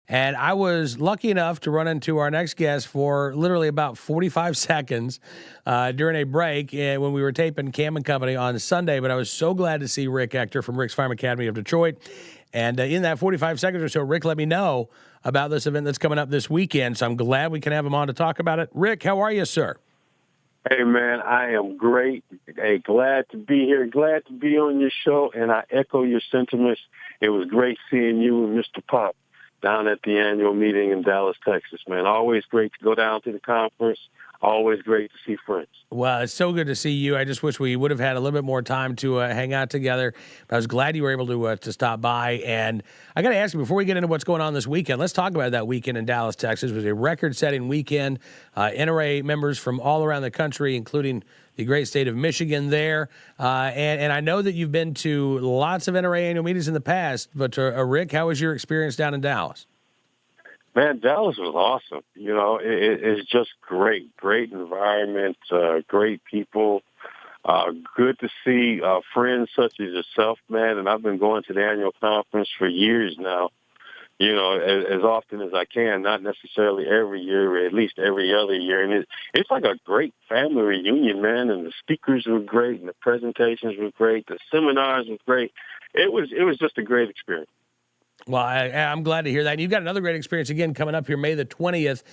And I was lucky enough to run into our next guest for literally about 45 seconds during a break when we were taping Cam and Company on Sunday. But I was so glad to see Rick Ector from Rick's Firearm Academy of Detroit. And in that 45 seconds or so, Rick let me know about this event that's coming up this weekend. So I'm glad we can have him on to talk about it. Rick, how are you, sir? Hey, man, I am great. Hey, glad to be here. Glad to be on your show. And I echo your sentiments. It was great seeing you and Mr. Pop down at the annual meeting in Dallas, Texas, man. Always great to go down to the conference. Always great to see friends. Well, it's so good to see you. I just wish we would have had a little bit more time to hang out together. But I was glad you were able to stop by. And I got to ask you, before we get into what's going on this weekend, let's talk about that weekend in Dallas, Texas. It was a record-setting weekend. NRA members from all around the country, including the great state of Michigan there. And I know that you've been to lots of NRA annual meetings in the past, but Rick, how was your experience down in Dallas? Man, Dallas was awesome. You know, it's just great. Great environment, great people. Good to see friends such as yourself, man. And I've been going to the annual conference for years now, you know, as often as I can, not necessarily every year, or at least every other year. And it's like a great family reunion, man. And the speakers were great, and the presentations were great. The seminars were great. It was just a great experience. Well, I'm glad to hear that. And you've got another great experience again coming up here May the 20th.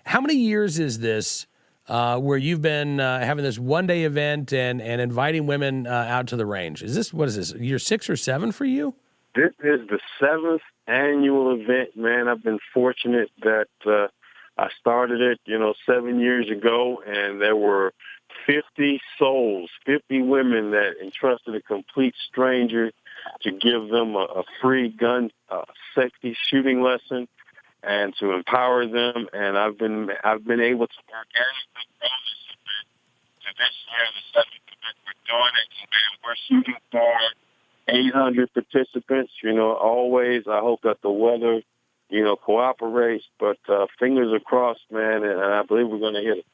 How many years is this where you've been having this one-day event and inviting women out to the range? What is this, year 6 or 7 for you? This is the 7th annual event, man. I've been fortunate that I started it, 7 years ago, and there were 50 souls, 50 women that entrusted a complete stranger to give them a free gun safety shooting lesson and to empower them. And I've been able to organically grow this event to this year, the 7th event we're doing it, and we're shooting for 800 participants. Always I hope that the weather, cooperates, but fingers are crossed, man, and I believe we're going to hit it.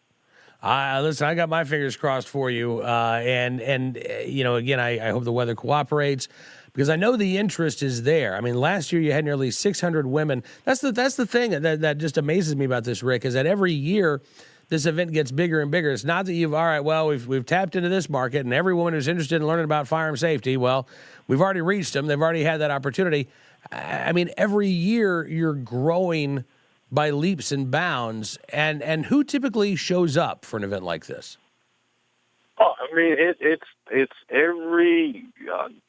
Listen, I got my fingers crossed for you, and again, I hope the weather cooperates because I know the interest is there. I mean, last year you had nearly 600 women. That's the thing that just amazes me about this, Rick, is that every year this event gets bigger and bigger. It's not that we've tapped into this market, and every woman who's interested in learning about firearm safety, well, we've already reached them. They've already had that opportunity. I mean, every year you're growing by leaps and bounds, and who typically shows up for an event like this? Oh, I mean, it's every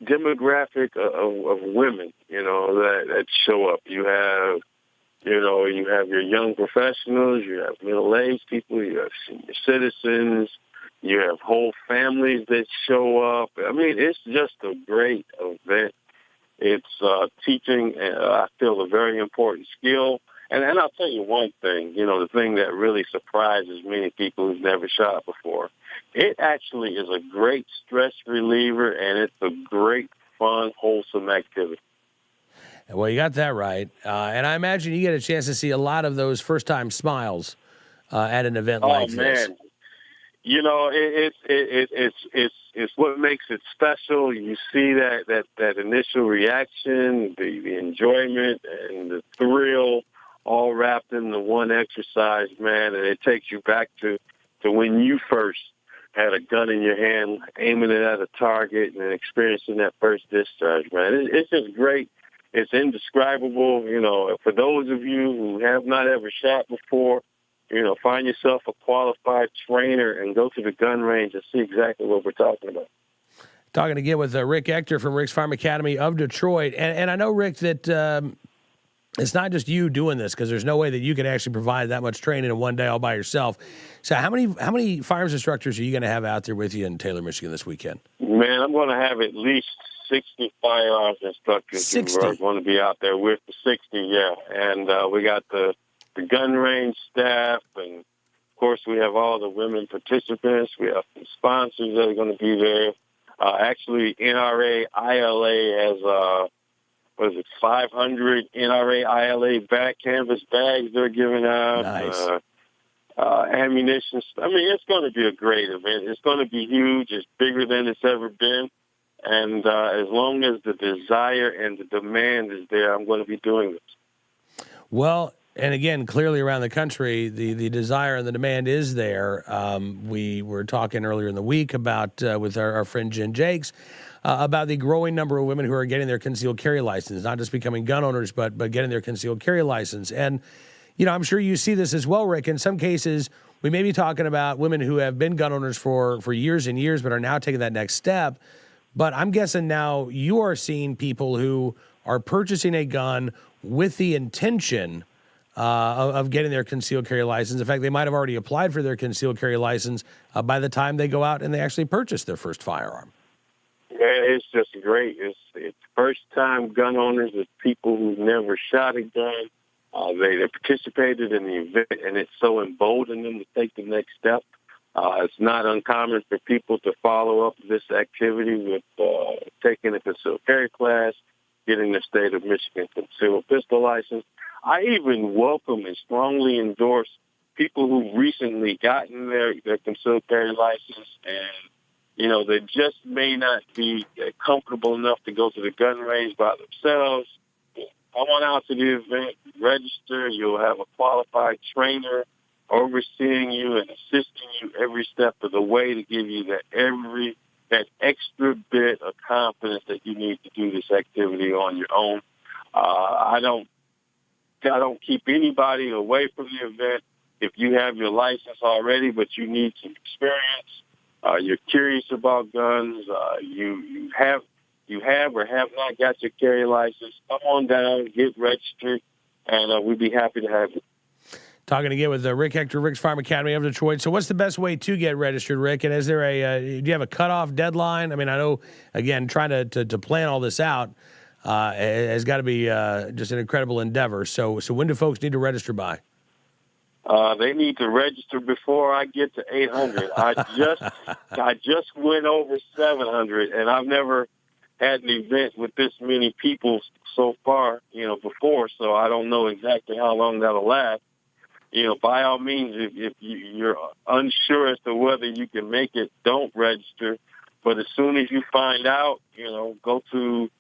demographic of women, that show up. You have your young professionals, you have middle-aged people, you have senior citizens, you have whole families that show up. I mean, it's just a great event. It's teaching, I feel, a very important skill. And I'll tell you one thing, the thing that really surprises many people who've never shot before. It actually is a great stress reliever, and it's a great, fun, wholesome activity. Well, you got that right. And I imagine you get a chance to see a lot of those first-time smiles at an event like this. Oh, man. It's what makes it special. You see that initial reaction, the enjoyment, and the thrill, all wrapped into one exercise, man, and it takes you back to when you first had a gun in your hand, aiming it at a target and experiencing that first discharge, man. It's just great. It's indescribable. For those of you who have not ever shot before, find yourself a qualified trainer and go to the gun range and see exactly what we're talking about. Talking again with Rick Ector from Rick's Firearm Academy of Detroit. And I know, Rick, that it's not just you doing this, because there's no way that you can actually provide that much training in one day all by yourself. So how many firearms instructors are you going to have out there with you in Taylor, Michigan this weekend? Man, I'm going to have at least 60 firearms instructors 60. who are going to be out there with the 60, yeah. And we got the gun range staff, and, of course, we have all the women participants. We have some sponsors that are going to be there. Actually, NRA ILA has 500 NRA ILA back canvas bags they're giving out. Nice. Ammunition. I mean, it's going to be a great event. It's going to be huge. It's bigger than it's ever been. And as long as the desire and the demand is there, I'm going to be doing this. Well, and again, clearly around the country, the desire and the demand is there. We were talking earlier in the week about with our friend Jen Jakes about the growing number of women who are getting their concealed carry license, not just becoming gun owners, but getting their concealed carry license. And, you know, I'm sure you see this as well, Rick. In some cases, we may be talking about women who have been gun owners for years and years, but are now taking that next step. But I'm guessing now you are seeing people who are purchasing a gun with the intention of getting their concealed carry license. In fact, they might have already applied for their concealed carry license by the time they go out and they actually purchase their first firearm. Yeah, it's just great. It's first-time gun owners. It's people who've never shot a gun. They participated in the event, and it's so emboldened them to take the next step. It's not uncommon for people to follow up this activity with taking a concealed carry class, getting the state of Michigan concealed pistol license. I even welcome and strongly endorse people who've recently gotten their concealed carry license and, you know, they just may not be comfortable enough to go to the gun range by themselves. Come on out to the event, register. You'll have a qualified trainer overseeing you and assisting you every step of the way to give you that extra bit of confidence that you need to do this activity on your own. I don't keep anybody away from the event. If you have your license already, but you need some experience, you're curious about guns, you have or have not got your carry license, come on down, get registered, and we'd be happy to have you. Talking again with Rick Ector, Rick's Firearm Academy of Detroit. So what's the best way to get registered, Rick? And is there do you have a cutoff deadline? I mean, I know, again, trying to plan all this out has got to be just an incredible endeavor. So when do folks need to register by? They need to register before I get to 800. I just went over 700, and I've never had an event with this many people so far, you know, before. So I don't know exactly how long that'll last. You know, by all means, if you're unsure as to whether you can make it, don't register. But as soon as you find out, you know, go to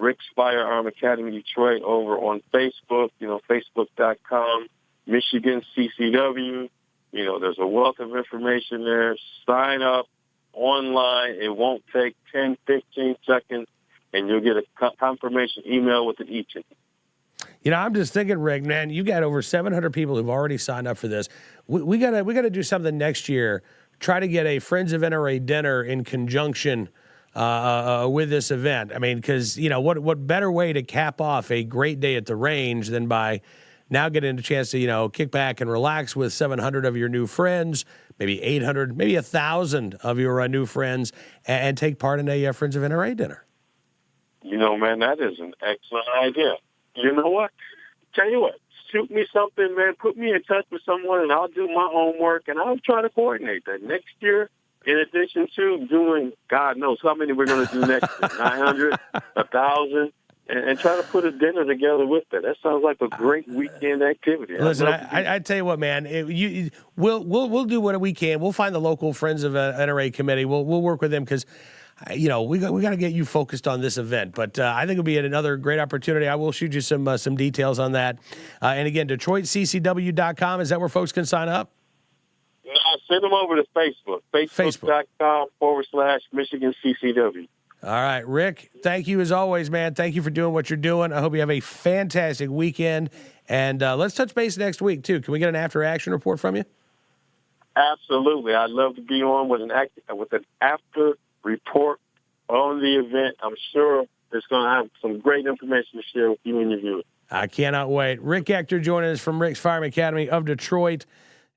Rick's Firearm Academy Detroit over on Facebook, you know, facebook.com, Michigan CCW. You know, there's a wealth of information there. Sign up online. It won't take 10, 15 seconds, and you'll get a confirmation email with an e-ticket. You know, I'm just thinking, Rick, man, you got over 700 people who've already signed up for this. We gotta do something next year. Try to get a Friends of NRA dinner in conjunction with this event. I mean, because, you know, what better way to cap off a great day at the range than by now getting a chance to, you know, kick back and relax with 700 of your new friends, maybe 800, maybe 1,000 of your new friends, and take part in a Friends of NRA dinner. You know, man, that is an excellent idea. You know what? Tell you what, shoot me something, man. Put me in touch with someone, and I'll do my homework, and I'll try to coordinate that next year. In addition to doing, God knows how many we're going to do next year, 900, 1,000, and try to put a dinner together with that. That sounds like a great weekend activity. Listen, I tell you what, man, we'll do what we can. We'll find the local Friends of NRA committee. We'll work with them because, you know, we got to get you focused on this event. But I think it'll be another great opportunity. I will shoot you some details on that. And again, DetroitCCW.com, is that where folks can sign up? No, send them over to Facebook. Facebook.com/Michigan CCW. All right, Rick, thank you as always, man. Thank you for doing what you're doing. I hope you have a fantastic weekend. And let's touch base next week, too. Can we get an after-action report from you? Absolutely. I'd love to be on with an after report on the event. I'm sure it's going to have some great information to share with you and your viewers. I cannot wait. Rick Ector joining us from Rick's Firearm Academy of Detroit.